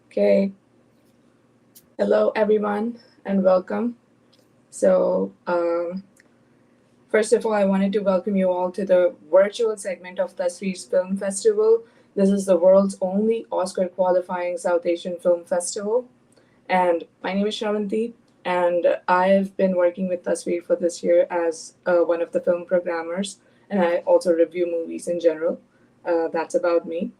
Okay. Hello, everyone, and welcome. So, first of all, I wanted to welcome you all to the virtual segment of Tasveer Film Festival. This is the world's only Oscar qualifying South Asian film festival. And my name is Shravanti, and I've been working with Tasveer for this year as one of the film programmers, and I also review movies in general. That's about me.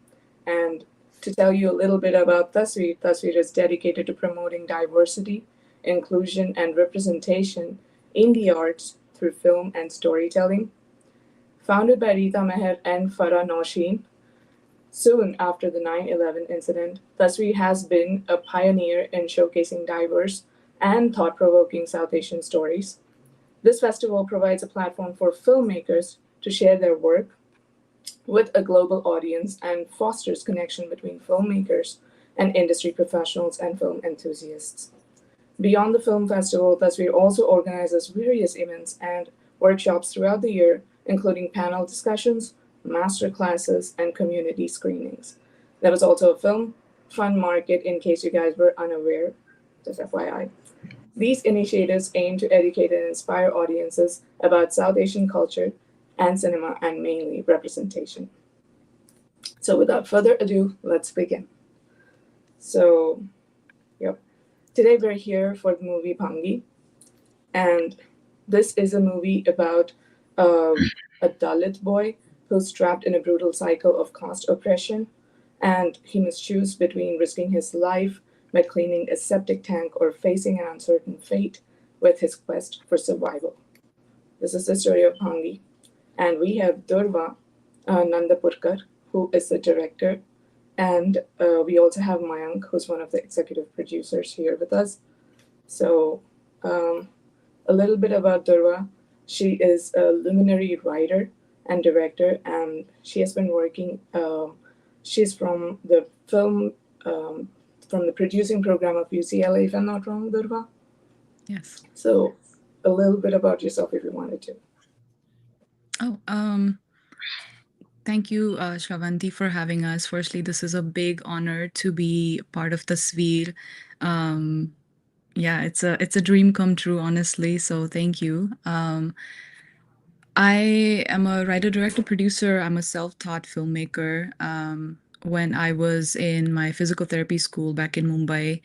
And to tell you a little bit about Tasveer, Tasveer is dedicated to promoting diversity, inclusion, and representation in the arts through film and storytelling. Founded by Rita Meher and Farah Nausheen, soon after the 9/11 incident, Tasveer has been a pioneer in showcasing diverse and thought provoking South Asian stories. This festival provides a platform for filmmakers to share their work with a global audience and fosters connection between filmmakers and industry professionals and film enthusiasts. Beyond the film festival, Tasveer also organizes various events and workshops throughout the year, including panel discussions, master classes, and community screenings. There was also a film fun market in case you guys were unaware, just FYI. These initiatives aim to educate and inspire audiences about South Asian culture and cinema and mainly representation. So without further ado, let's begin. So, yep. Today we're here for the movie Bhangi, and this is a movie about a Dalit boy who's trapped in a brutal cycle of caste oppression, and he must choose between risking his life by cleaning a septic tank or facing an uncertain fate with his quest for survival. This is the story of Bhangi, and we have Durva Nandapurkar, who is the director, and we also have Mayank, who's one of the executive producers here with us. So, um, a little bit about Durva. She is a luminary writer and director, and she has been working. She's um, from the producing program of UCLA, if I'm not wrong, Durva. Yes. So, a little bit about yourself, if you wanted to. Oh, thank you, Shravanti, for having us. Firstly, this is a big honor to be part of the Tasveer. Um, yeah, it's a dream come true, honestly. So thank you. I am a writer, director, producer. I'm a self-taught filmmaker. When I was in my physical therapy school back in Mumbai,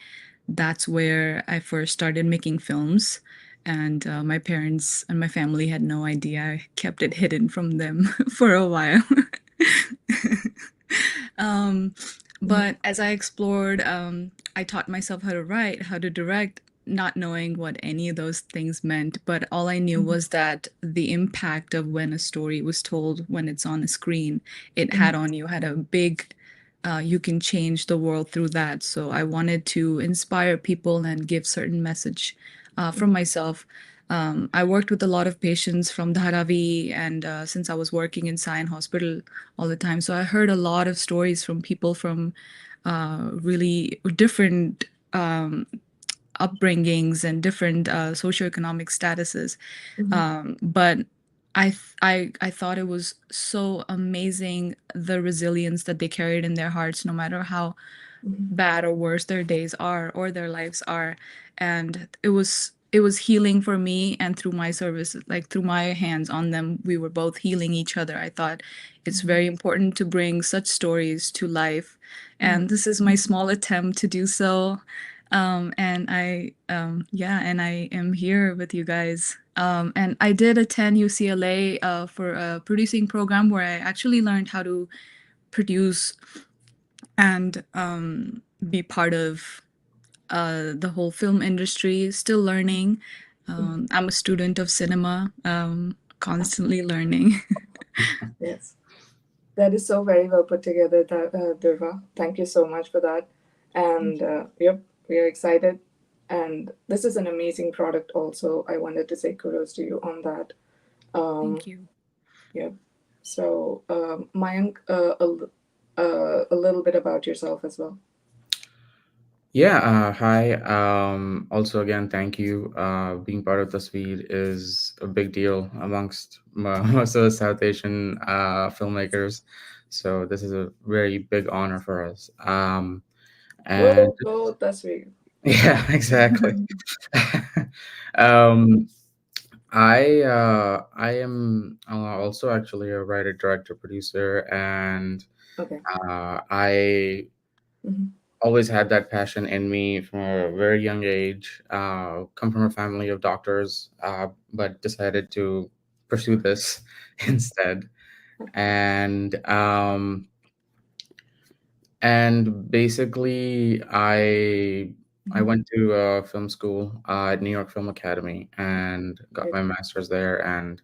that's where I first started making films. And my parents and my family had no idea. I kept it hidden from them for a while. um, Mhm. but as I explored, I taught myself how to write, how to direct, not knowing what any of those things meant. But all I knew Mhm. was that the impact of when a story was told when it's on a screen, it Mhm. had on you, had a big you can change the world through that. So I wanted to inspire people and give certain message from myself. I worked with a lot of patients from Dharavi, and since I was working in Sion Hospital all the time, so I heard a lot of stories from people from really different upbringings and different socioeconomic statuses. Mhm. But I thought it was so amazing the resilience that they carried in their hearts, no matter how Mhm. bad or worse their days are or their lives are. And it was healing for me, and through my service, like through my hands on them, we were both healing each other. I thought it's Mhm. very important to bring such stories to life, Mhm. and this is my small attempt to do so. And yeah, and I am here with you guys. And I did attend UCLA for a producing program where I actually learned how to produce and be part of the whole film industry. Still learning. I'm a student of cinema, constantly learning. Yes. That is so very well put together, Durva. Thank you so much for that. Thank And you. yep, we are excited. And this is an amazing product, also. I wanted to say kudos to you on that. Um, Thank you. yep. So, Mayank, a little bit about yourself as well. Yeah, hi. Also, again, thank you. Being part of the suite is a big deal amongst most of the South Asian filmmakers. So this is a very big honor for us. And Whoa, go Tasveer. yeah, exactly. um, I am also actually a writer, director, producer, and Okay. I Mm-hmm. always had that passion in me from a very young age. Come from a family of doctors, but decided to pursue this instead. And basically, I Mm-hmm. went to film school at New York Film Academy and got Great. my master's there. And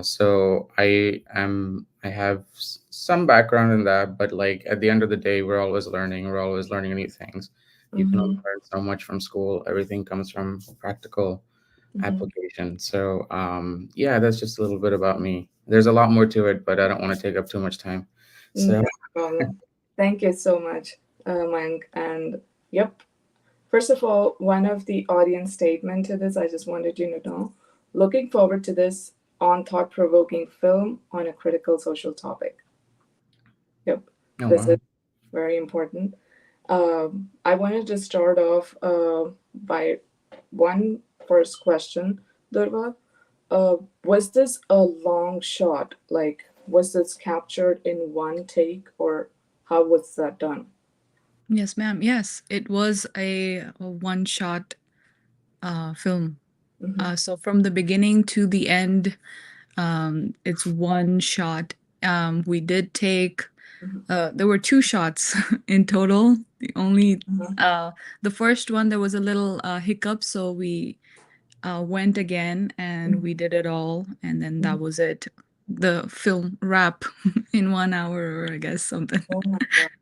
so I have some background in that, but like at the end of the day, we're always learning. We're always learning new things. You can only Mm-hmm. learn so much from school. Everything comes from practical Mm-hmm. application. So yeah, that's just a little bit about me. There's a lot more to it, but I don't want to take up too much time. So No problem. Thank you so much, Mayank. And yep. First of all, one of the audience statement to this, I just wanted you to know. Looking forward to this on thought-provoking film on a critical social topic. Yep. oh This is wow. very important. I wanted to start off by one first question, Durva. Was this a long shot? Like, was this captured in one take, or how was that done? Yes, ma'am. Yes, it was a one-shot film. Mm-hmm. So from the beginning to the end, it's one shot. We did take. Mm-hmm. There were two shots in total. The only Uh-huh. the first one there was a little hiccup, so we went again and we did it all, and then Mm-hmm. that was it. The film wrap in 1 hour, or I guess something. Oh my God.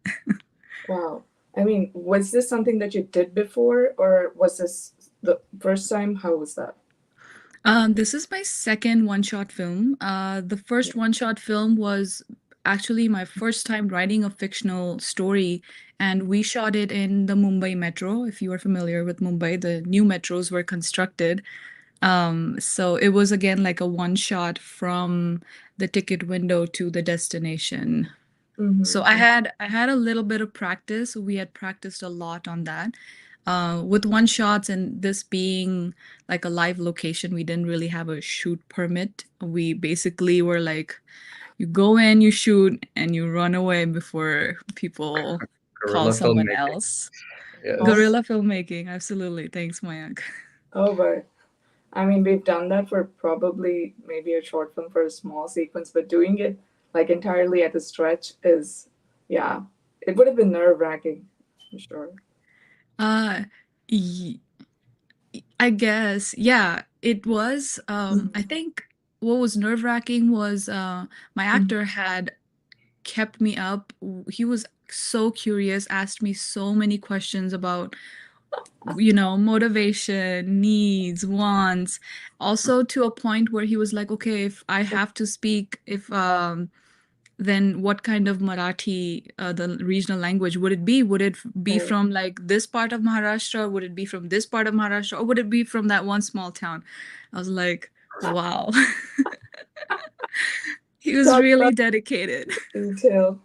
Wow. I mean, was this something that you did before, or was this the first time? How was that? This is my second one-shot film. The first one-shot film was actually my first time writing a fictional story, and we shot it in the Mumbai Metro. If you are familiar with Mumbai, the new metros were constructed. So it was again like a one shot from the ticket window to the destination. So Mm-hmm. I had a little bit of practice. We had practiced a lot on that. With one shots and this being like a live location, we didn't really have a shoot permit. We basically were like, you go in, you shoot, and you run away before people call Guerrilla someone filmmaking. else. Oh, Yes. Guerrilla filmmaking, absolutely. Thanks, Mayank. oh, but I mean, we've done that for probably maybe a short film for a small sequence, but doing it like entirely at a stretch is, yeah, it would have been nerve-wracking, for sure. Uh, y- I guess, yeah, it was. I think what was nerve-wracking was my Mm-hmm. actor had kept me up. He was so curious, asked me so many questions about, motivation, needs, wants. Also to a point where he was like, okay, if I have to speak, if then what kind of Marathi, the regional language, would it be? Would it be Right. from like this part of Maharashtra? Would it be from this part of Maharashtra? Or would it be from that one small town? I was like, wow. He was Talk really about dedicated. detail.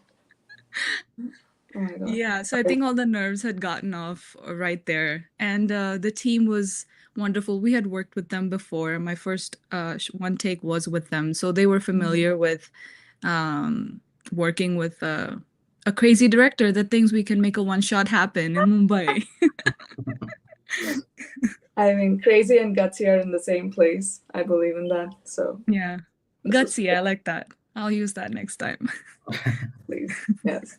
Oh my God. Yeah, so I think all the nerves had gotten off right there. And the team was wonderful. We had worked with them before. My first one take was with them. So they were familiar with um, working with a crazy director that thinks we can make a one shot happen in Mumbai. I mean, crazy and gutsy are in the same place. I believe in that. So Yeah. this was Gutsy, I like that. I'll use that next time. please. Yes.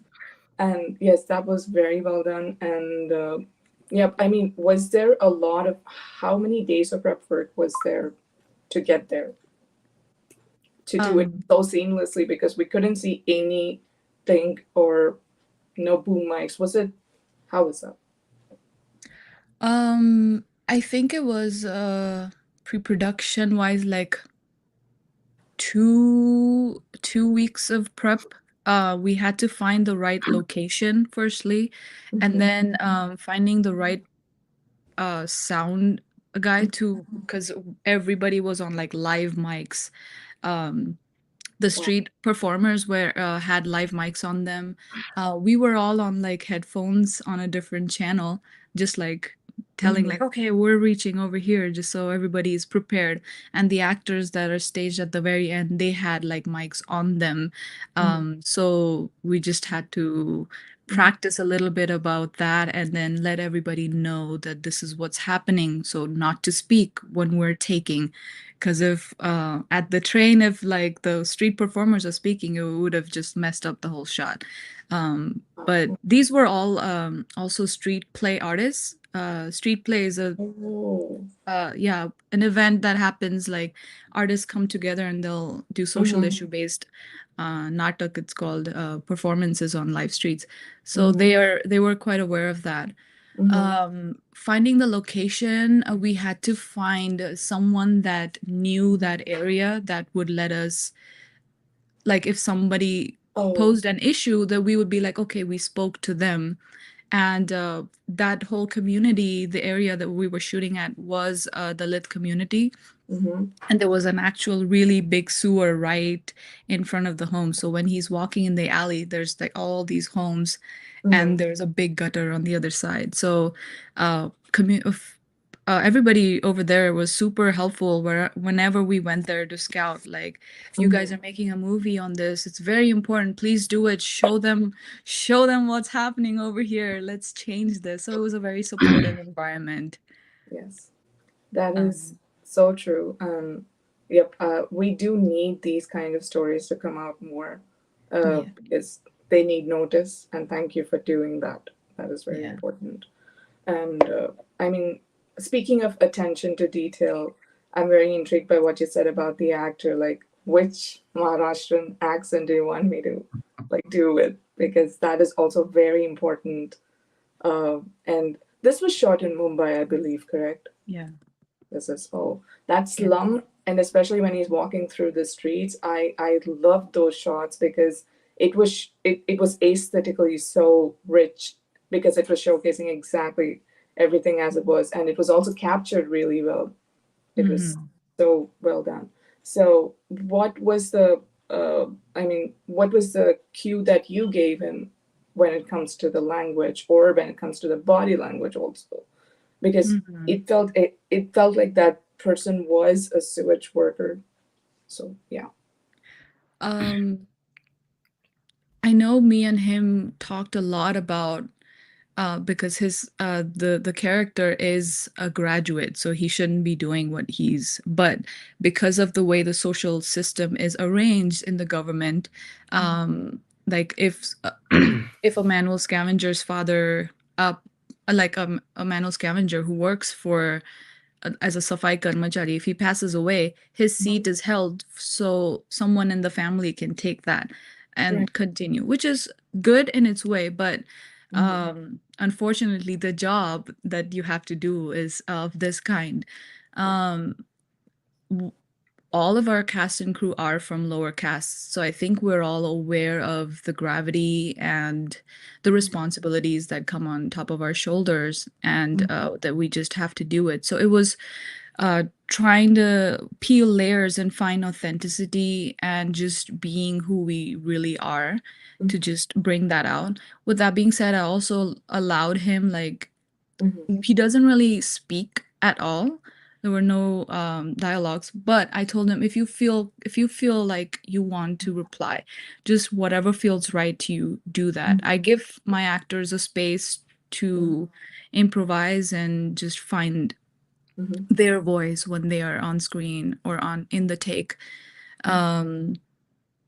And yes, that was very well done. And yeah, I mean, was there a lot of how many days of prep work was there to get there to do it Um, so seamlessly because we couldn't see anything or no boom mics? Was it how was that? I think it was pre-production wise like 2 weeks of prep. We had to find the right location firstly, and Mm-hmm. then finding the right sound guy to, because everybody was on like live mics. Um, the Wow. street performers were had live mics on them. We were all on like headphones on a different channel, just like telling Mhm. like, okay, we're reaching over here, just so everybody is prepared. And the actors that are staged at the very end, they had like mics on them. Mhm. So we just had to Mhm. practice a little bit about that and then let everybody know that this is what's happening, so not to speak when we're taking, because if at the train, if like the street performers are speaking, it would have just messed up the whole shot. But these were all also street play artists. Street play is a Oh. yeah, an event that happens like artists come together and they'll do social Mhm. issue based natak, it's called, performances on live streets. So Mhm. they were quite aware of that. Mhm. Finding the location, we had to find someone that knew that area that would let us, like if somebody Oh. posed an issue, that we would be like, okay, we spoke to them. And that whole community, the area that we were shooting at was the lit community, Mhm. and there was an actual really big sewer right in front of the home. So when he's walking in the alley, there's like all these homes, and Mhm. there's a big gutter on the other side. So everybody over there was super helpful where whenever we went there to scout, like, you guys Mhm. are making a movie on this, it's very important, please do it, show them what's happening over here, let's change this. So it was a very supportive environment. Yes. That is um, so true. Yep. We do need these kind of stories to come out more, yeah, because they need notice. And thank you for doing that. That is very yeah. important. And I mean, speaking of attention to detail, I'm very intrigued by what you said about the actor. Like, which Maharashtrian accent do you want me to like do with? Because that is also very important. And this was shot in Mumbai, I believe, correct? Yeah. This is that Yeah. slum, and especially when he's walking through the streets, I love those shots because it was aesthetically so rich because it was showcasing exactly everything as it was, and it was also captured really well. It was Mhm. so well done. So what was the what was the cue that you gave him when it comes to the language or when it comes to the body language also? Because Mhm. it felt like that person was a sewage worker. So yeah. Um, I know me and him talked a lot about, because his the character is a graduate, so he shouldn't be doing what he's. But because of the way the social system is arranged in the government, like if a manual scavenger's father, like a manual scavenger who works for as a safai karmachari, if he passes away, his seat is held so someone in the family can take that Right. and continue, which is good in its way. But Mhm. unfortunately, the job that you have to do is of this kind. Um, all of our cast and crew are from lower castes, so I think we're all aware of the gravity and the responsibilities that come on top of our shoulders, and that we just have to do it. So it was trying to peel layers and find authenticity and just being who we really are, to Mhm. just bring that out. With that being said, I also allowed him, like, Mhm. he doesn't really speak at all. There were no dialogues, but I told him, if you feel like you want to reply, just whatever feels right to you, do that. I give my actors a space Mhm. to improvise and just find Mhm. their voice when they are on screen or on in the take. Um,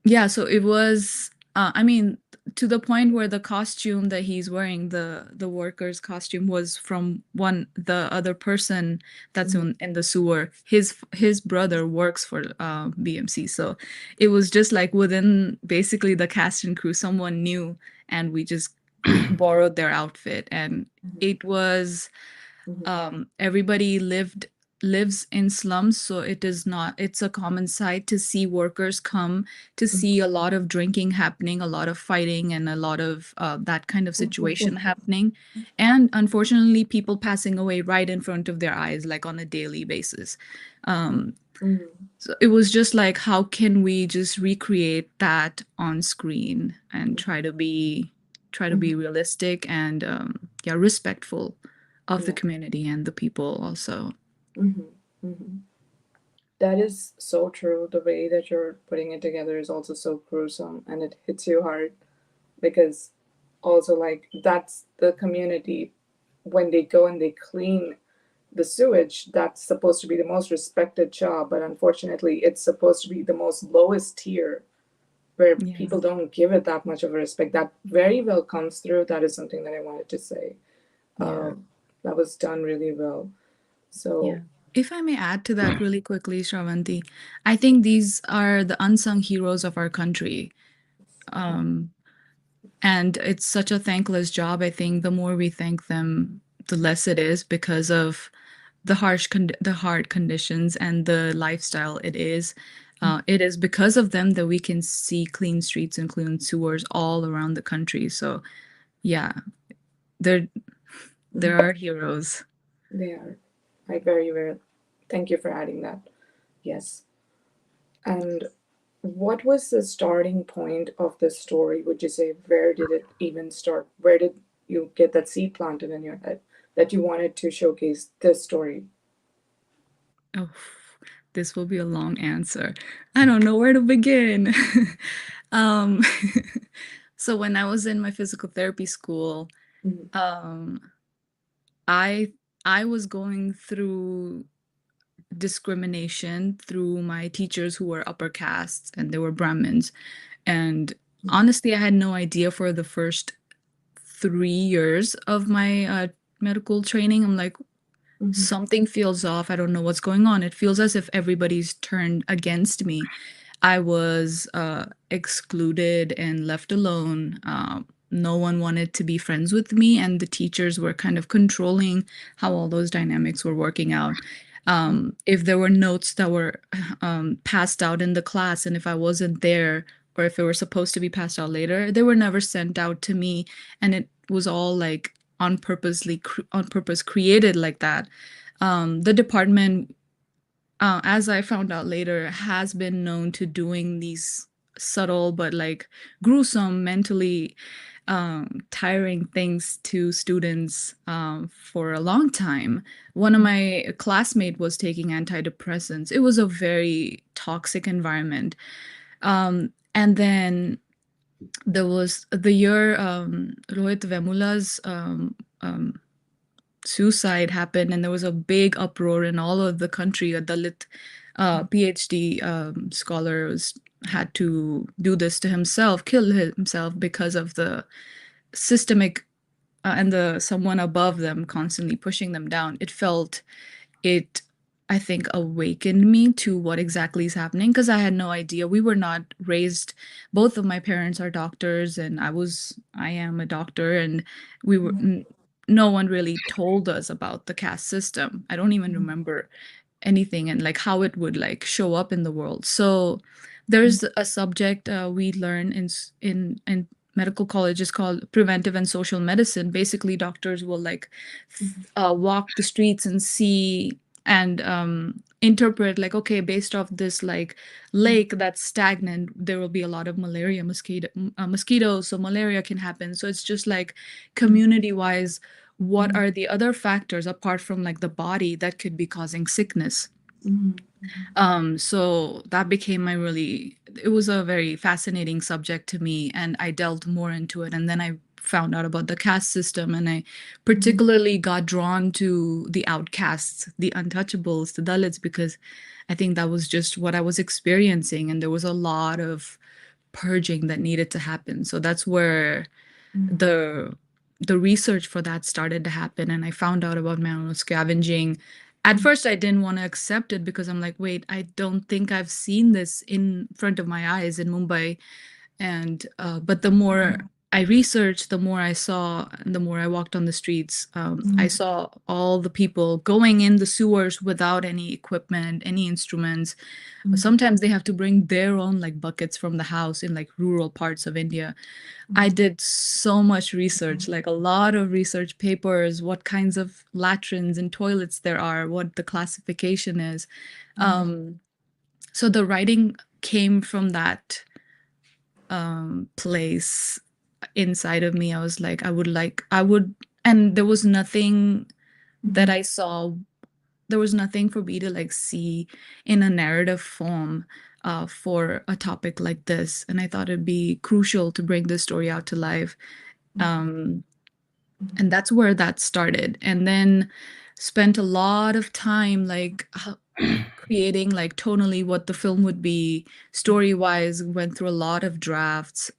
yeah, so it was, I mean, to the point where the costume that he's wearing, the worker's costume, was from the other person that's Mhm. in the sewer. His brother works for BMC, so it was just like within basically the cast and crew, someone knew, and we just borrowed their outfit, and Mhm. it was Mhm. everybody lived lives in slums, so it's a common sight to see workers come to see a lot of drinking happening, a lot of fighting, and a lot of that kind of situation happening. And unfortunately, people passing away right in front of their eyes, like on a daily basis. So it was just like, how can we just recreate that on screen and try to be realistic and respectful of the Yeah. community and the people also. That is so true. The way that you're putting it together is also so gruesome, and it hits you hard because also, like, that's the community when they go and they clean the sewage. That's supposed to be the most respected job, but unfortunately it's supposed to be the most lowest tier, where Yeah. people don't give it that much of a respect. That very well comes through. That is something that I wanted to say. Yeah. That was done really well. So Yeah. If I may add to that really quickly, Shravanti, I think these are the unsung heroes of our country. And it's such a thankless job. I think the more we thank them, the less it is, because of the hard conditions and the lifestyle it is. It is because of them that we can see clean streets and clean sewers all around the country. So yeah, they're there are heroes. they are. I very well. Thank you for adding that. Yes. And what was the starting point of the story? Would you say, where did it even start? Where did you get that seed planted in your head that you wanted to showcase this story? Oh, this will be a long answer. I don't know where to begin. um, so when I was in my physical therapy school, Mhm. um, I I was going through discrimination through my teachers who were upper castes and they were Brahmins. And honestly, I had no idea for the first 3 years of my medical training. I'm like, something feels off. I don't know what's going on. It feels as if everybody's turned against me. I was excluded and left alone. No one wanted to be friends with me, and the teachers were kind of controlling how all those dynamics were working out. If there were notes that were passed out in the class, and if I wasn't there, or if it were supposed to be passed out later, they were never sent out to me, and it was all like on purpose created like that. The department, as I found out later, has been known to doing these subtle but like gruesome, mentally tiring things to students for a long time. One of my classmates was taking antidepressants. It was a very toxic environment. And then there was the year Rohit Vemula's suicide happened, and there was a big uproar in all of the country. A Dalit PhD scholar had to do this to himself, kill himself because of the systemic and the someone above them constantly pushing them down. It I think awakened me to what exactly is happening, because I had no idea. We were not raised, both of my parents are doctors, and I am a doctor, and we were no one really told us about the caste system. I don't even remember anything and like how it would like show up in the world. So there's a subject we learn in medical college is called preventive and social medicine. Basically, doctors will like walk the streets and see and interpret like, okay, based off this like lake that's stagnant, there will be a lot of mosquitoes, so malaria can happen. So it's just like community wise, what are the other factors apart from like the body that could be causing sickness? So that became it was a very fascinating subject to me, and I delved more into it. And then I found out about the caste system, and I particularly got drawn to the outcasts, the untouchables, the Dalits, because I think that was just what I was experiencing. And there was a lot of purging that needed to happen. So that's where the the research for that started to happen, and I found out about manual scavenging. At first I didn't want to accept it because I'm like, wait, I don't think I've seen this in front of my eyes in Mumbai. And but the more I researched, the more I saw, the more I walked on the streets. I saw all the people going in the sewers without any equipment, any instruments. Sometimes they have to bring their own like buckets from the house in like rural parts of India. I did so much research, like a lot of research papers, what kinds of latrines and toilets there are, what the classification is. So the writing came from that place inside of me. I was like, and there was nothing that I saw, there was nothing for me to like see in a narrative form for a topic like this. And I thought it'd be crucial to bring this story out to life. And that's where that started. And then spent a lot of time like creating like tonally what the film would be, story wise, went through a lot of drafts,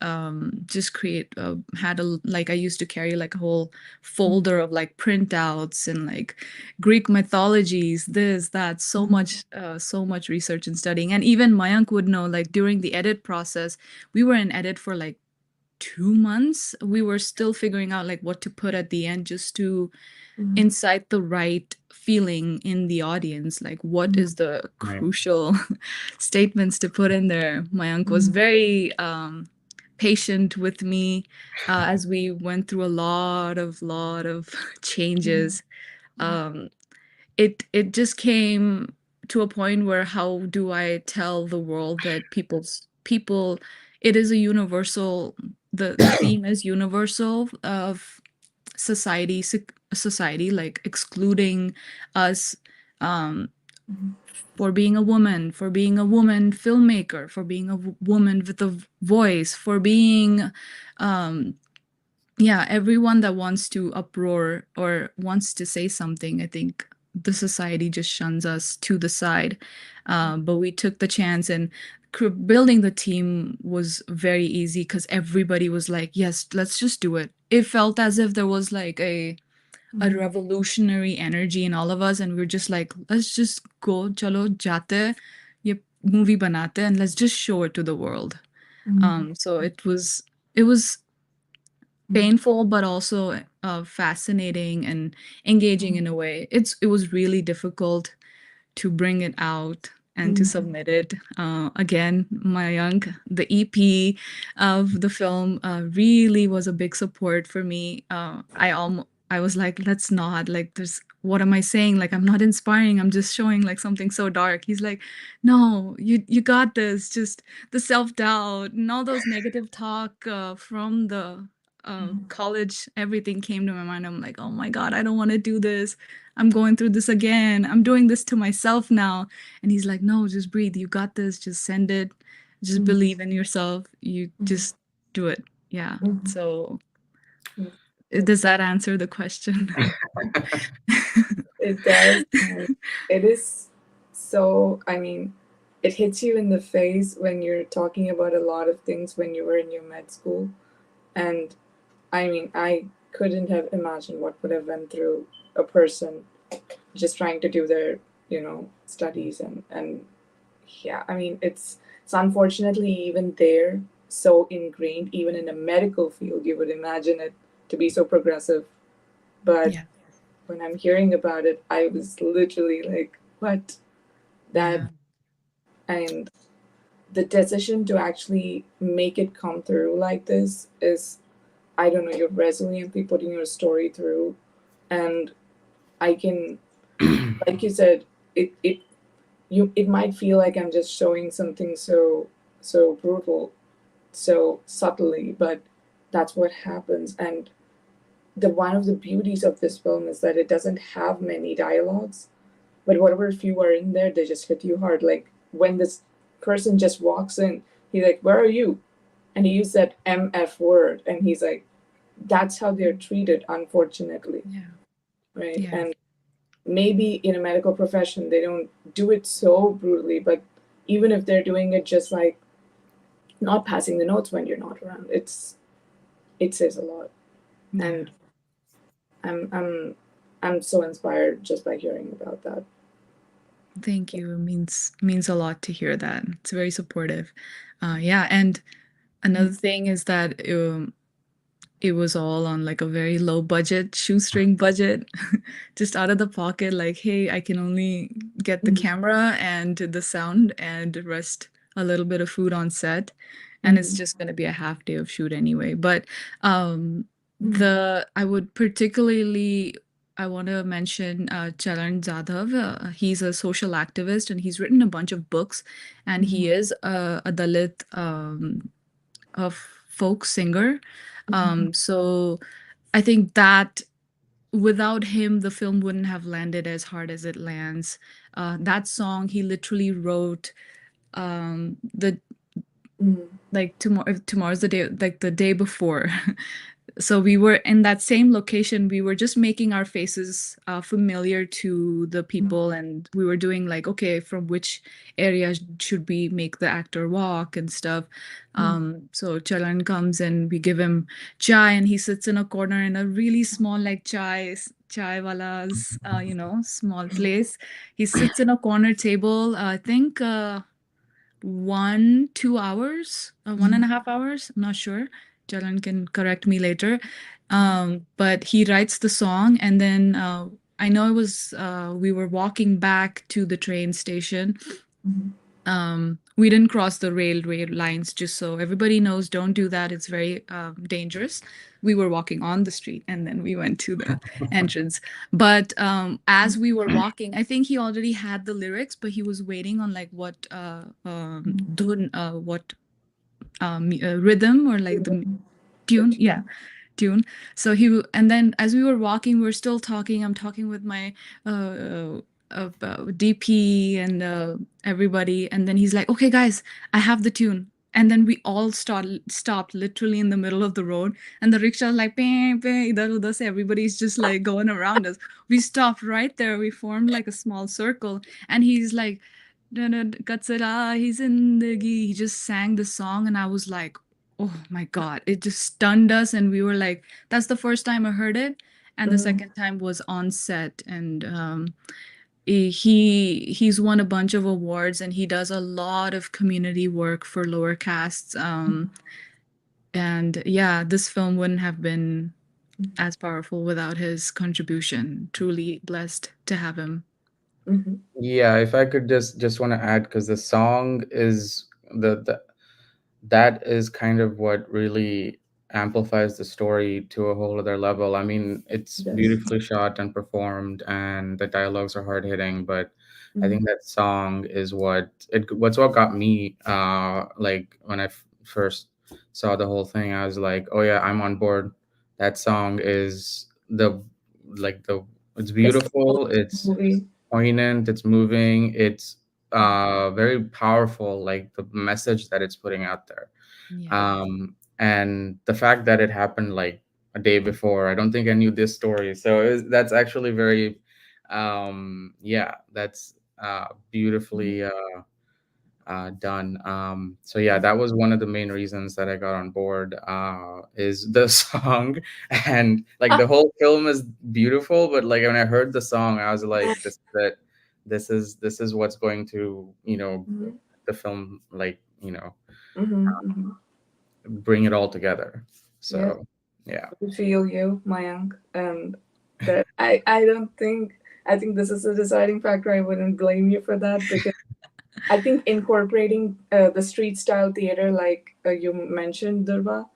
just create had a like I used to carry like a whole folder of like printouts and like Greek mythologies, this that, so much research and studying. And even Mayank would know, like during the edit process, we were in edit for like 2 months. We were still figuring out like what to put at the end just to incite the right feeling in the audience, like what is the crucial statements to put in there. My uncle was very patient with me as we went through a lot of changes. It just came to a point where, how do I tell the world that people it is a universal, the theme is universal of society, like excluding us for being a woman, filmmaker, for being a woman with a voice, for being everyone that wants to uproar or wants to say something. I think the society just shuns us to the side, but we took the chance, and building the team was very easy because everybody was like, yes, let's just do it. It felt as if there was like a revolutionary energy in all of us, and we're just like, let's just go, chalo jate, ye movie banate, and let's just show it to the world. So it was painful, but also fascinating and engaging in a way. It was really difficult to bring it out and to submit it. Again, Mayank, the EP of the film, really was a big support for me. I was like, let's not, like, there's, what am I saying? Like, I'm not inspiring. I'm just showing like something so dark. He's like, no, you got this. Just the self-doubt and all those negative talk from the college, everything came to my mind. I'm like, oh my God, I don't want to do this. I'm going through this again. I'm doing this to myself now. And he's like, no, just breathe. You got this. Just send it. Just believe in yourself. You just do it. Yeah. So does that answer the question? It does. And it is so, I mean, it hits you in the face when you're talking about a lot of things when you were in your med school. And I mean, I couldn't have imagined what would have went through a person just trying to do their, studies and yeah, I mean, it's unfortunately even there so ingrained, even in a medical field, you would imagine it to be so progressive. But Yeah. when I'm hearing about it, I was literally like, what? That, and the decision to actually make it come through like this is, I don't know, you're resiliently putting your story through. And I can, like you said, it might feel like I'm just showing something so brutal, so subtly, but that's what happens. And the one of the beauties of this film is that it doesn't have many dialogues, but whatever few are in there, they just hit you hard. Like when this person just walks in, he's like, "Where are you?" And he used that MF word, and he's like, that's how they're treated, unfortunately. Yeah. Right. Yeah. And maybe in a medical profession they don't do it so brutally, but even if they're doing it just like not passing the notes when you're not around, it says a lot. Yeah. And I'm so inspired just by hearing about that. Thank you. It means a lot to hear that. It's very supportive. Yeah, and another thing is that it was all on like a very low budget, shoestring budget, just out of the pocket. Like, hey, I can only get the camera and the sound and the rest, a little bit of food on set. And it's just going to be a half day of shoot anyway. But I would particularly, I want to mention Charan Jadhav. He's a social activist and he's written a bunch of books, and he is a Dalit a folk singer. So I think that without him, the film wouldn't have landed as hard as it lands. That song he literally wrote the like tomorrow's the day, like the day before. So we were in that same location. We were just making our faces familiar to the people, and we were doing like, okay, from which area should we make the actor walk and stuff. So Chalan comes and we give him chai, and he sits in a corner in a really small like chai wala's small place. He sits in a corner table. I think 2 hours, 1.5 hours. I'm not sure. Jalan can correct me later. But he writes the song, and then I know it was we were walking back to the train station. We didn't cross the railway lines, just so everybody knows, don't do that. It's very dangerous. We were walking on the street, and then we went to the entrance. But as we were walking, I think he already had the lyrics, but he was waiting on like what rhythm or like the tune. Yeah, tune. So and then as we were walking, we were still talking. I'm talking with my DP and everybody, and then he's like, "Okay, guys, I have the tune." And then we all stopped literally in the middle of the road, and the rickshaw like, "Peh, peh, idhar udhar se." Everybody's just like going around us. We stopped right there. We formed like a small circle, and he's like, "Katsara, he's zindagi." He just sang the song, and I was like, oh my God, it just stunned us. And we were like, that's the first time I heard it. And the second time was on set. And he's won a bunch of awards, and he does a lot of community work for lower castes. And yeah, this film wouldn't have been as powerful without his contribution. Truly blessed to have him. Yeah, if I could just want to add, because the song is that is kind of what really amplifies the story to a whole other level. I mean, it's beautifully shot and performed, and the dialogues are hard hitting, but I think that song is what's what got me. Like when I first saw the whole thing, I was like, oh yeah, I'm on board. That song is it's beautiful. It's poignant. It's moving. It's very powerful, like the message that it's putting out there. Yeah. And the fact that it happened like a day before, I don't think I knew this story, so that's actually very yeah, that's beautifully done. So yeah, that was one of the main reasons that I got on board, is the song. And like the whole film is beautiful, but like when I heard the song, I was like, this is what's going to, the film, like, bring it all together. So yeah. I feel you, Mayank, and that I think this is a deciding factor. I wouldn't blame you for that, because I think incorporating the street style theater, like you mentioned, Durva,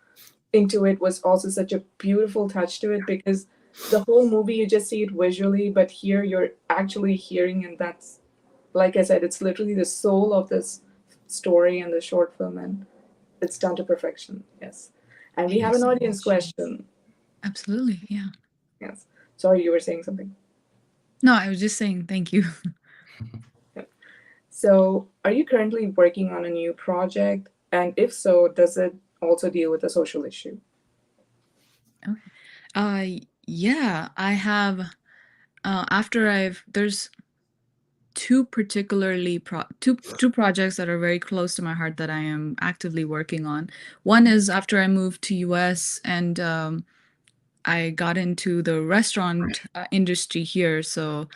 into it was also such a beautiful touch to it, because the whole movie you just see it visually, but here you're actually hearing, and that's, like I said, it's literally the soul of this story and the short film, and it's done to perfection. Yes. And we have an audience question. Absolutely, yeah. Yes. Sorry, you were saying something. No, I was just saying thank you. So, are you currently working on a new project? And if so, does it also deal with a social issue? Okay. Yeah, I have. There's two particularly two projects that are very close to my heart that I am actively working on. One is after I moved to US, and I got into the restaurant industry here. So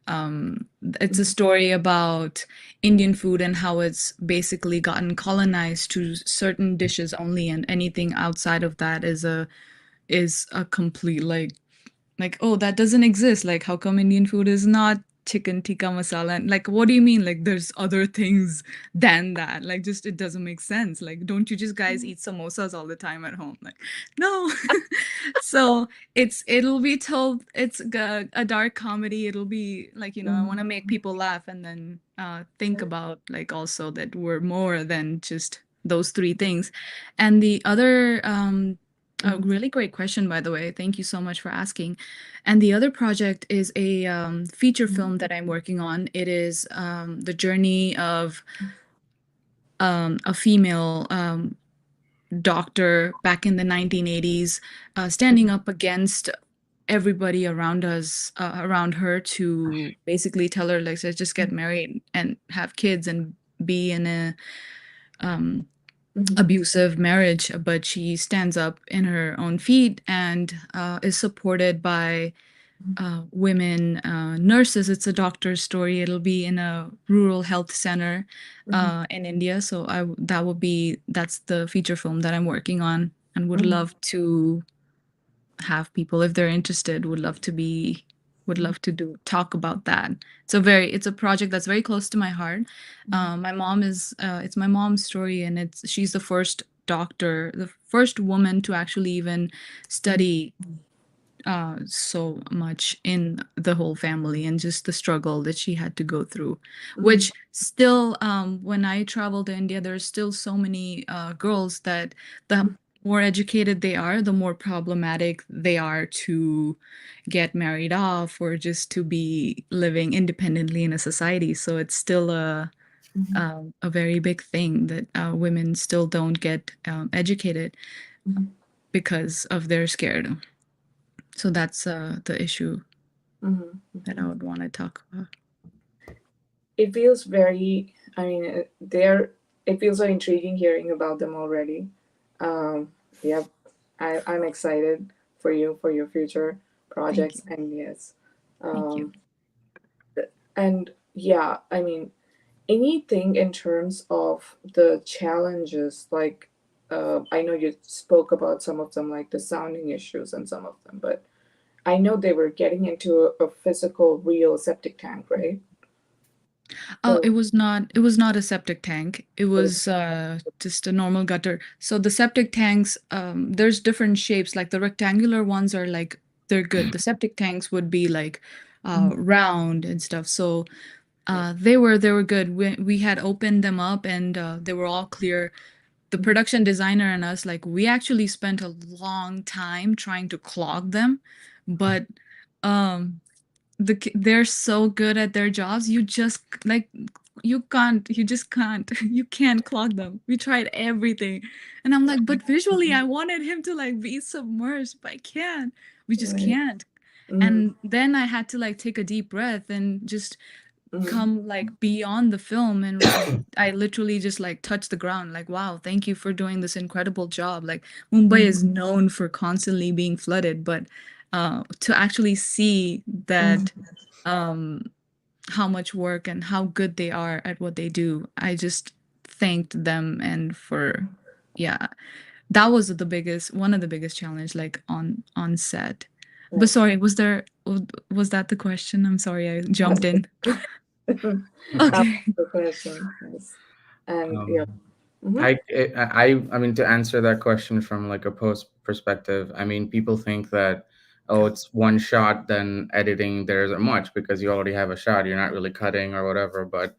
it's a story about Indian food and how it's basically gotten colonized to certain dishes only, and anything outside of that is a is a complete like, oh, that doesn't exist. Like, how come Indian food is not chicken tikka masala? And like, what do you mean? Like, there's other things than that. Like, just it doesn't make sense. Like, don't you just guys eat samosas all the time at home? Like, no. So it'll be told it's a dark comedy. It'll be like, I want to make people laugh and then think about like also that we're more than just those three things. And the other a really great question, by the way. Thank you so much for asking. And the other project is a feature film that I'm working on. It is the journey of a female doctor back in the 1980s, standing up against everybody around us, around her, to basically tell her, like, let's just get married and have kids and be in a abusive marriage. But she stands up in her own feet and is supported by women nurses. It's a doctor's story. It'll be in a rural health center in India. So that's the feature film that I'm working on, and would love to have people, if they're interested, would love to do talk about that. It's a project that's very close to my heart. My mom is it's my mom's story, and she's the first doctor, the first woman to actually even study so much in the whole family, and just the struggle that she had to go through, which still, when I travel to India, there's still so many girls that the more educated they are, the more problematic they are to get married off or just to be living independently in a society. So it's still a very big thing that women still don't get educated because of they're scared. So that's the issue that I would want to talk about. It feels very, I mean, it feels so intriguing hearing about them already. Yeah, I'm excited for your future projects. And yes, Thank you. and yeah, I mean, anything in terms of the challenges, like, I know you spoke about some of them, like the sounding issues and some of them, but I know they were getting into a physical, real septic tank, right? So, It was not a septic tank. It was just a normal gutter. So the septic tanks, there's different shapes. Like the rectangular ones are like, they're good. The septic tanks would be like round and stuff. So they were good. We had opened them up, and they were all clear. The production designer and us, like, we actually spent a long time trying to clog them, but um they're so good at their jobs. You just like, you just can't you can't clog them. We tried everything, and I'm like, but visually I wanted him to like be submerged, but I can't. We just right. can't. Mhm, And then I had to like take a deep breath and just mhm, come like beyond the film, and I literally just like touched the ground, like, wow, thank you for doing this incredible job. Like, Mumbai is known for constantly being flooded, but to actually see that um how much work and how good they are at what they do, I just thanked them. And for, yeah, that was one of the biggest challenge, like on set. But right. sorry, was that the question? I'm sorry, I jumped in. That Okay. was the question. Yes. And yeah. Um, Mhm, I mean, to answer that question from like a post perspective, I mean, people think that, oh, it's one shot, then editing there isn't much because you already have a shot. You're not really cutting or whatever. But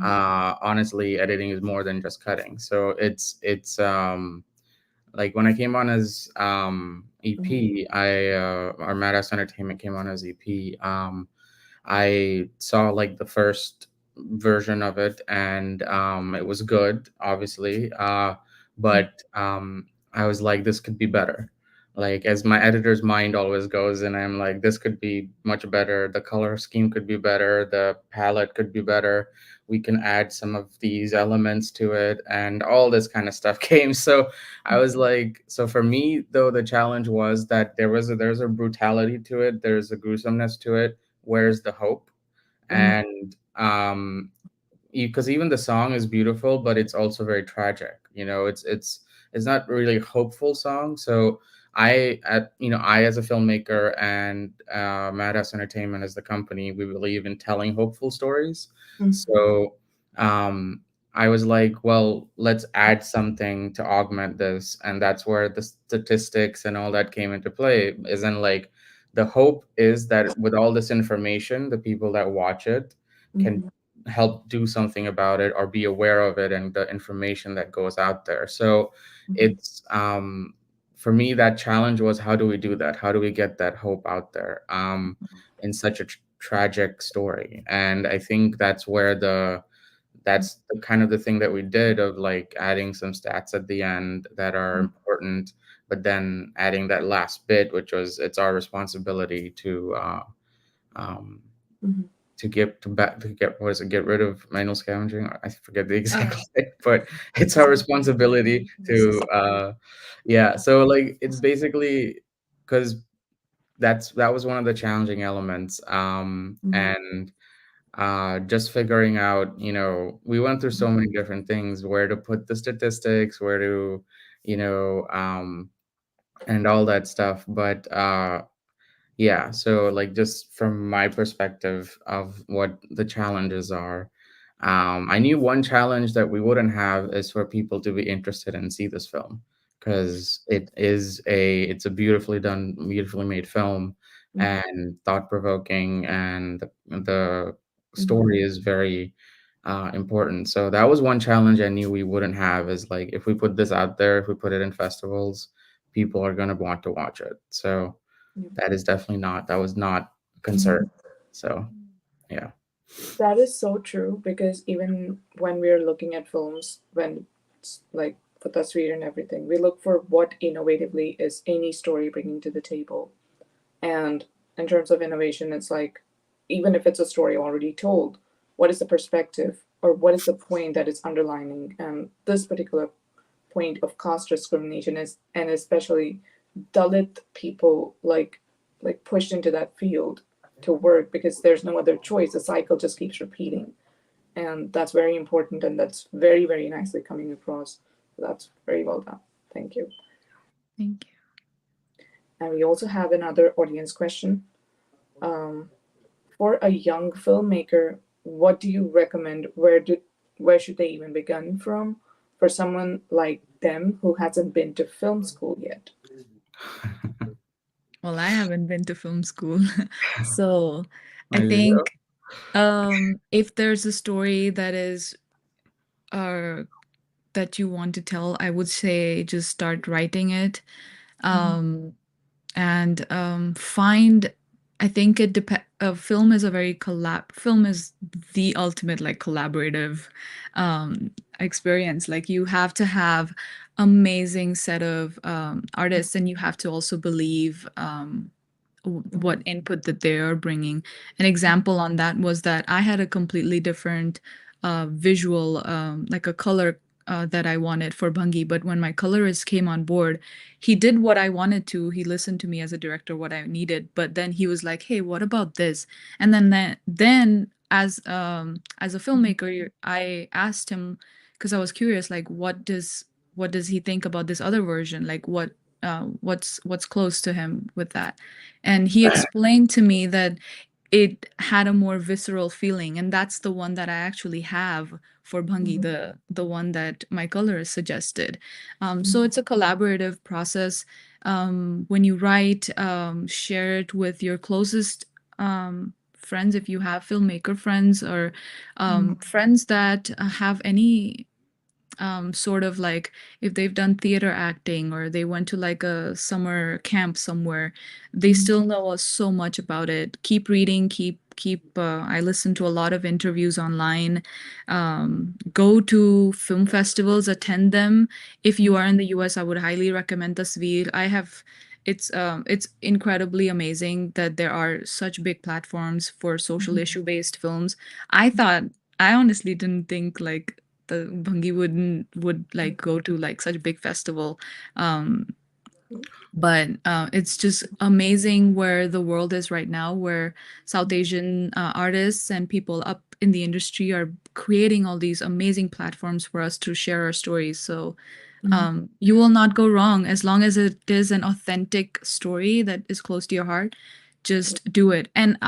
honestly, editing is more than just cutting. So it's like when I came on as EP, I our Madhouse Entertainment came on as EP. I saw like the first version of it, and it was good, obviously. But I was like, this could be better. Like, as my editor's mind always goes, and I'm like, this could be much better. The color scheme could be better. The palette could be better. We can add some of these elements to it, and all this kind of stuff came. So I was like, so for me, though, the challenge was that there's a brutality to it. There's a gruesomeness to it. Where's the hope? mhm, And because even the song is beautiful, but it's also very tragic. It's not really a hopeful song. So I as a filmmaker and Madhouse Entertainment as the company, we believe in telling hopeful stories. Mhm. So um, I was like, well, let's add something to augment this, and that's where the statistics and all that came into play. Isn't like the hope is that with all this information, the people that watch it can Mhm. help do something about it or be aware of it and the information that goes out there. So Mhm. it's for me, that challenge was, how do we do that? How do we get that hope out there in such a tragic story? And I think that's the kind of the thing that we did, of like adding some stats at the end that are important, but then adding that last bit, which was, it's our responsibility um, Mhm. to get, what is it, get rid of manual scavenging. I forget the exact Oh, thing, but it's our responsibility to yeah. So like it's basically, because that was one of the challenging elements, Mhm. and just figuring out, we went through so many different things, where to put the statistics, where to, you know and all that stuff. But yeah, so like just from my perspective of what the challenges are, I knew one challenge that we wouldn't have is for people to be interested and see this film, because it's a beautifully done, beautifully made film, Mhm. and thought provoking, and the Mhm. story is very important. So that was one challenge I knew we wouldn't have, is like, if we put this out there, if we put it in festivals, people are gonna want to watch it. So Yep. that was not a concern. Mhm. So yeah. That is so true, because even when we're looking at films, when it's like for Tasveer and everything, we look for what innovatively is any story bringing to the table. And in terms of innovation, it's like, even if it's a story already told, what is the perspective or what is the point that is underlining? And this particular point of caste discrimination is, and especially Dalit people, like pushed into that field to work because there's no other choice. The cycle just keeps repeating, and that's very important, and that's very, very nicely coming across. So that's very well done. Thank you. Thank you. And we also have another audience question. Um, for a young filmmaker, what do you recommend? Where should they even begin from? For someone like them who hasn't been to film school yet. Well, I haven't been to film school. So I There you go. think if there's a story that is uh that you want to tell, I would say just start writing it. Mhm. Um and find, I think it depends. Film is a very film is the ultimate like collaborative um experience. Like you have to have amazing set of artists, and you have to also believe what input that they are bringing. An example on that was that I had a completely different visual, like a color that I wanted for Bhangi. But when my colorist came on board, he did what I wanted to. He listened to me as a director, what I needed. But then he was like, "Hey, what about this?" And then as a filmmaker, I asked him, because I was curious, like, what does he think about this other version? Like, what's close to him with that? And he explained to me that it had a more visceral feeling, and that's the one that I actually have for Bhangi, Mhm. the one that my colorist suggested. So Mhm. it's a collaborative process. When you write, share it with your closest friends, if you have filmmaker friends, or Mhm. friends that have any sort of like, if they've done theater acting or they went to like a summer camp somewhere, they Mhm. still know us so much about it. Keep reading, keep I listen to a lot of interviews online. Go to film festivals, attend them. If you are in the US, I would highly recommend Tasveer. I have it's incredibly amazing that there are such big platforms for social Mhm. issue based films. I honestly didn't think like the Bhangi would like go to like such a big festival. Um, but it's just amazing where the world is right now, where South Asian artists and people up in the industry are creating all these amazing platforms for us to share our stories. So You will not go wrong as long as it is an authentic story that is close to your heart. Just do it. And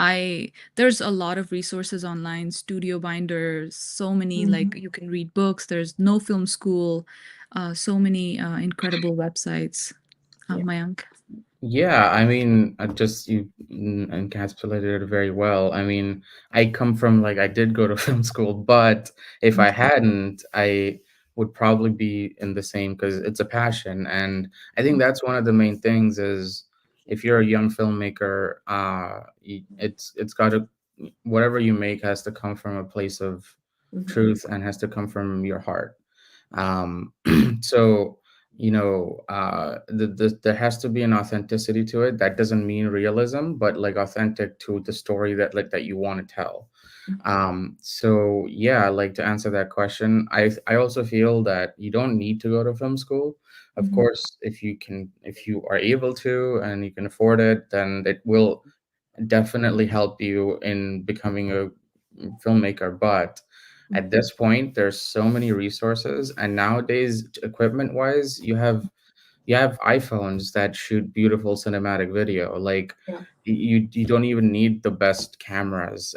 there's a lot of resources online, studio binders, so many, like you can read books. There's No Film School, so many incredible websites. Yeah. Mayank. Yeah, I mean, just you encapsulated it very well. I mean, I come from like I did go to film school, but if I hadn't, I would probably be in the same because it's a passion, and I think that's one of the main things is if you're a young filmmaker, it's got to whatever you make has to come from a place of truth and has to come from your heart. um so there has to be an authenticity to it. That doesn't mean realism, but like authentic to the story that like that you want to tell. So yeah, like to answer that question, I also feel that you don't need to go to film school. Of course, if you are able to and you can afford it, then it will definitely help you in becoming a filmmaker. But at this point, there's so many resources, and nowadays, equipment wise, you have iPhones that shoot beautiful cinematic video. Like Yeah. you don't even need the best cameras.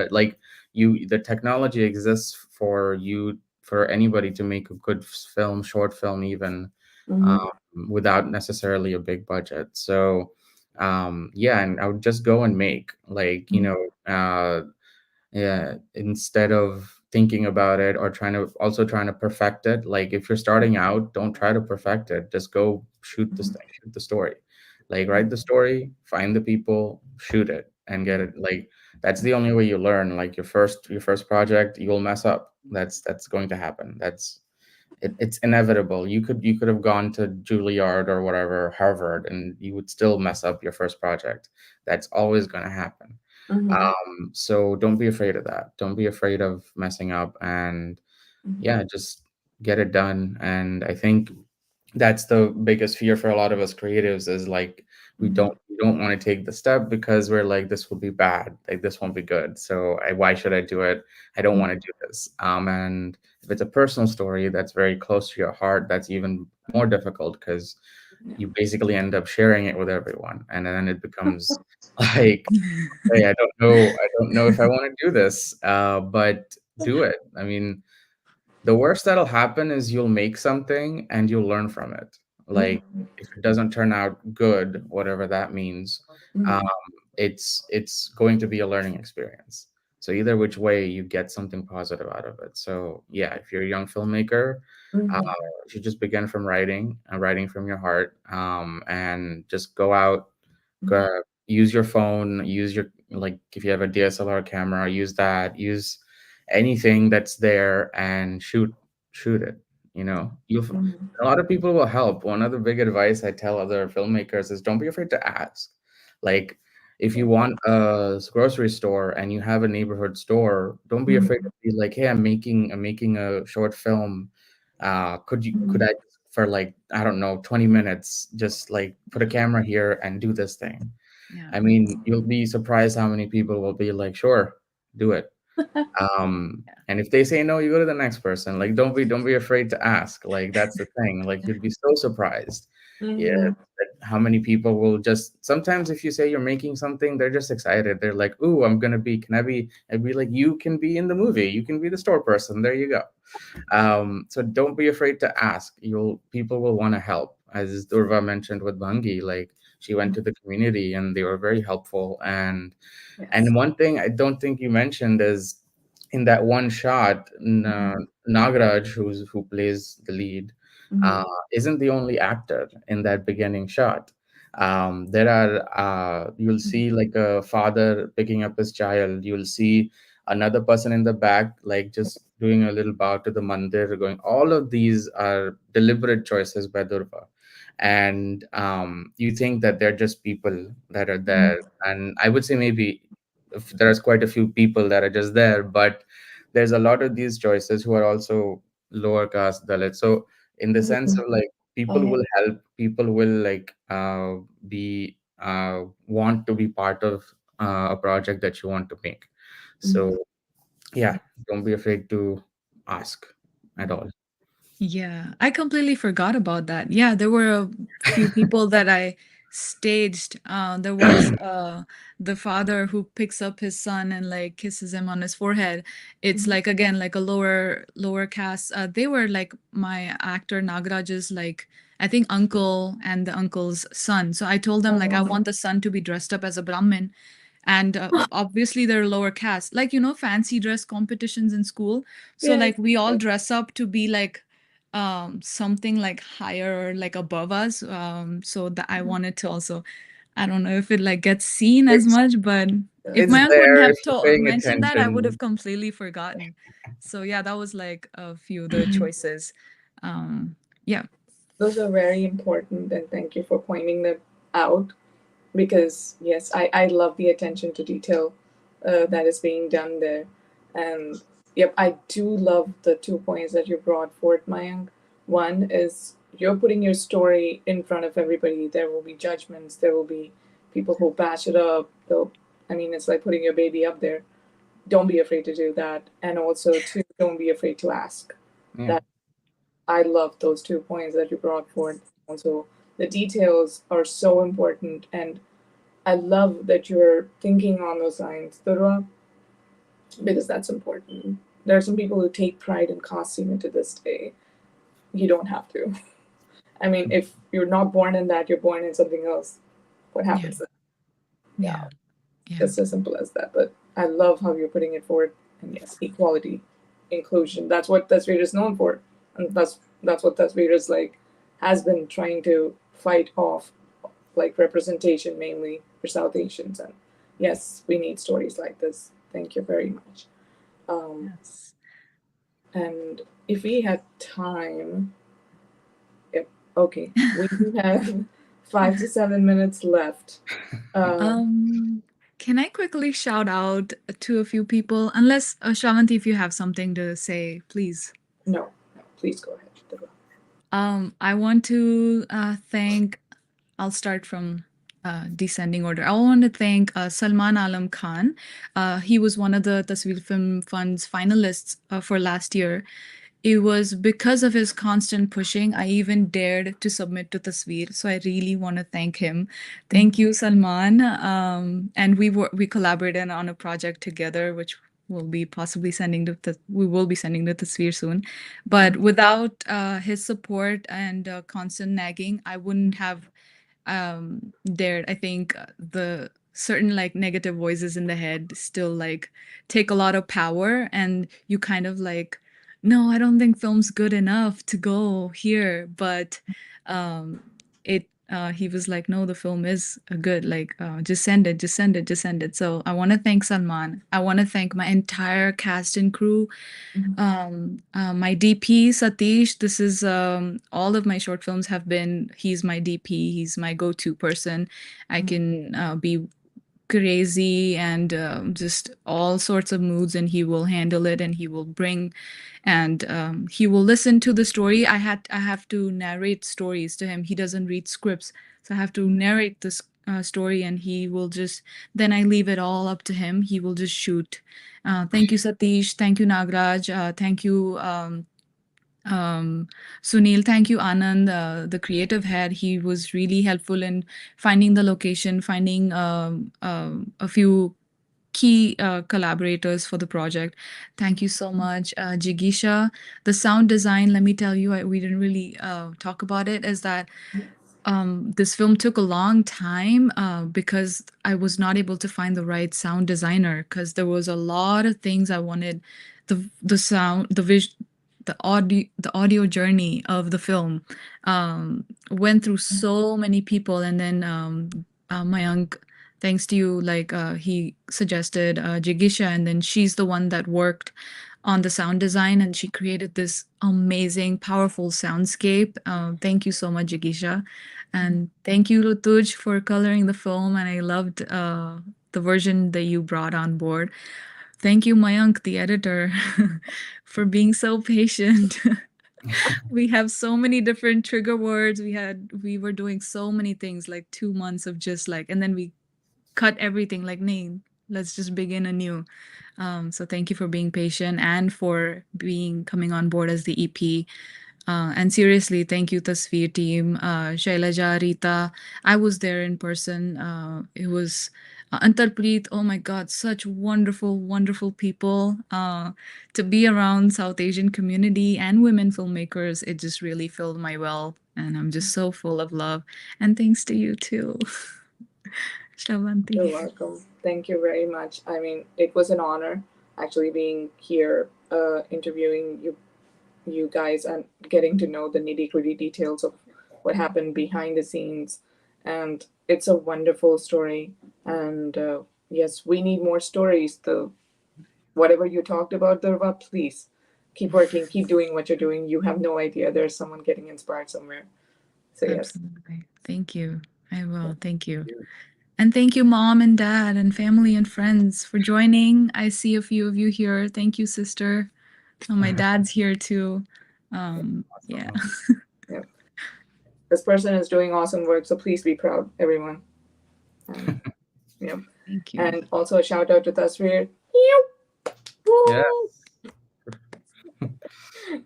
Like the technology exists for you for anybody to make a good film, short film, even um, without necessarily a big budget. So yeah, and I would just go and make like yeah, instead of thinking about it or trying to perfect it. Like if you're starting out, don't try to perfect it, just go shoot the story, like write the story, find the people, shoot it and get it. Like that's the only way you learn. Like your first project, you'll mess up. That's going to happen. It's inevitable. You could have gone to Juilliard or whatever, Harvard, and you would still mess up your first project. That's always going to happen. So don't be afraid of that. Don't be afraid of messing up, and yeah, just get it done. And I think that's the biggest fear for a lot of us creatives is like we don't want to take the step because we're like this will be bad, like this won't be good. So why should I do it? I don't want to do this. And if it's a personal story that's very close to your heart, that's even more difficult because you basically end up sharing it with everyone, and then it becomes like, hey, I don't know if I want to do this, but do it. I mean, the worst that'll happen is you'll make something and you'll learn from it. Like if it doesn't turn out good, whatever that means, um, it's going to be a learning experience. So either which way, you get something positive out of it. So yeah, if you're a young filmmaker, uh, you should just begin from writing, writing from your heart, and just go out, use your phone, use your like if you have a DSLR camera, use that, use anything that's there and shoot it. You know, you a lot of people will help. One other big advice I tell other filmmakers is don't be afraid to ask. Like if you want a grocery store and you have a neighborhood store, don't be afraid to be like, hey, I'm making a short film. Could I for like I don't know 20 minutes just like put a camera here and do this thing? Yeah. I mean, you'll be surprised how many people will be like, sure, do it. And if they say no, you go to the next person. Like, don't be afraid to ask. Like, that's the thing. Like, you'd be so surprised. Yeah, that how many people will just sometimes if you say you're making something, they're just excited. They're like, "Ooh, I'm gonna be. Can I be?" I'd be like, "You can be in the movie. You can be the store person. There you go." So don't be afraid to ask. You'll People will want to help, as Durva mentioned with Bhangi. Like she went to the community and they were very helpful. And one thing I don't think you mentioned is in that one shot, Nagaraj, who plays the lead, uh, isn't the only actor in that beginning shot. There are you'll see like a father picking up his child. You'll see another person in the back, like just doing a little bow to the mandir, going. All of these are deliberate choices by Durva, and you think that they're just people that are there, and I would say maybe if there's quite a few people that are just there, but there's a lot of these choices who are also lower caste Dalit. So in the sense of like people will help, people will like be want to be part of a project that you want to make. So yeah, don't be afraid to ask at all. Yeah, I completely forgot about that. Yeah, there were a few people that I staged. There was the father who picks up his son and like kisses him on his forehead. It's Mhm. like again like a lower caste. They were like my actor Nagaraj's like I think uncle and the uncle's son. So I told them like I Oh, want the son to be dressed up as a Brahmin, and obviously they're lower caste, like fancy dress competitions in school. So yes. like we all dress up to be like something like higher or like above us, so that I wanted to also, I don't know if it like gets seen as It's much, but if it's my uncle wouldn't there if have you're paying mentioned that, I would have attention. completely forgotten. So yeah, that was like a few of the choices. Yeah. Those are very important, and thank you for pointing them out because, yes, I love the attention to detail that is being done there. And yep, I do love the 2 points that you brought forth, Mayank. One is you're putting your story in front of everybody. There will be judgments, there will be people who bash it up. They'll, I mean, it's like putting your baby up there. Don't be afraid to do that. And also, two, don't be afraid to ask. Yeah. That I love those 2 points that you brought forth. Also, the details are so important, and I love that you're thinking on those lines, Durva, because that's important. There are some people who take pride in costuming to this day. You don't have to. I mean, if you're not born in that, you're born in something else. What Yeah. happens then? Yeah, Yeah. Yeah. just as simple as that. But I love how you're putting it forward. And yes, equality, inclusion. That's what Tasveer is known for, and that's what Tasveer is like has been trying to fight off, like representation mainly for South Asians. And yes, we need stories like this. Thank you very much. Um, Yes. and if we had time, yep, okay, we do have 5 to 7 minutes left. Um, Um, can I quickly shout out to a few people? Unless, Shravanti, if you have something to say, please. no, no, please go ahead. Debra. I want to thank, I'll start from descending order. I want to thank Salman Alam Khan. He was one of the Tasveer Film Fund's finalists for last year. It was because of his constant pushing, I even dared to submit to Tasveer. So I really want to thank him. Thank you, Salman. And we collaborated on a project together, which will be possibly sending to we will be sending to Tasveer soon. But without his support and constant nagging, I wouldn't have dared. I think the certain like negative voices in the head still like take a lot of power, and you kind of like, no, I don't think film's good enough to go here. But um it he was like, no, the film is good, like just send it, just send it, just send it. So I want to thank Salman. I want to thank my entire cast and crew, my DP Satish. This is all of my short films have been. He's my DP. He's my go-to person. I can be crazy and just all sorts of moods, and he will handle it, and he will bring, and he will listen to the story. I have to narrate stories to him. He doesn't read scripts, so I have to narrate this story, and he will just, then I leave it all up to him. He will just shoot. Thank you, Satish. Thank you, Nagraj. Thank you, um, Sunil. Thank you, Anand, the creative head. He was really helpful in finding the location, finding a few key collaborators for the project. Thank you so much, Jigisha. The sound design, let me tell you, we didn't really talk about it, is that this film took a long time because I was not able to find the right sound designer, because there was a lot of things I wanted. The sound, the audio journey of the film went through so many people, and then Mayank, thanks to you, like he suggested Jigisha, and then she's the one that worked on the sound design, and she created this amazing, powerful soundscape. Thank you so much, Jigisha. And thank you, Rutuj, for coloring the film. And I loved the version that you brought on board. Thank you, Mayank, the editor, for being so patient. We have so many different trigger words. We were doing so many things, like 2 months of just like, and then we cut everything like, name, let's just begin anew. So thank you for being patient and for being coming on board as the EP. And seriously, thank you, Tasveer team, Shailaja, Rita. I was there in person. It was Antarpreet. Oh my God, such wonderful, wonderful people. To be around South Asian community and women filmmakers, it just really filled my well. And I'm just so full of love. And thanks to you too, Shravanti. You're welcome. Thank you very much. I mean, it was an honor actually being here, interviewing you guys and getting to know the nitty gritty details of what happened behind the scenes. And it's a wonderful story. And yes, we need more stories. The whatever you talked about, Durva, please keep working, keep doing what you're doing. You have no idea. There's someone getting inspired somewhere. So yes. Absolutely. Thank you. I will. Thank you. And thank you, Mom and Dad and family and friends for joining. I see a few of you here. Thank you, sister. Oh, my dad's here too. Yeah. Yep. This person is doing awesome work, so please be proud, everyone. Yep. Thank you. And also a shout out to Tasveer. Yes.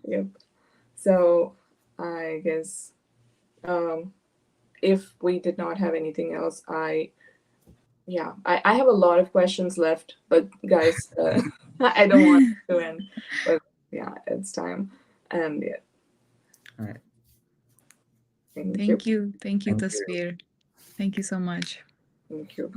Yep. So I guess if we did not have anything else, I have a lot of questions left, but guys, I don't want to end. But yeah, it's time. And yeah, All right. thank you. Thank you. Thank you, Thank you. Tasveer. Thank you so much. Thank you.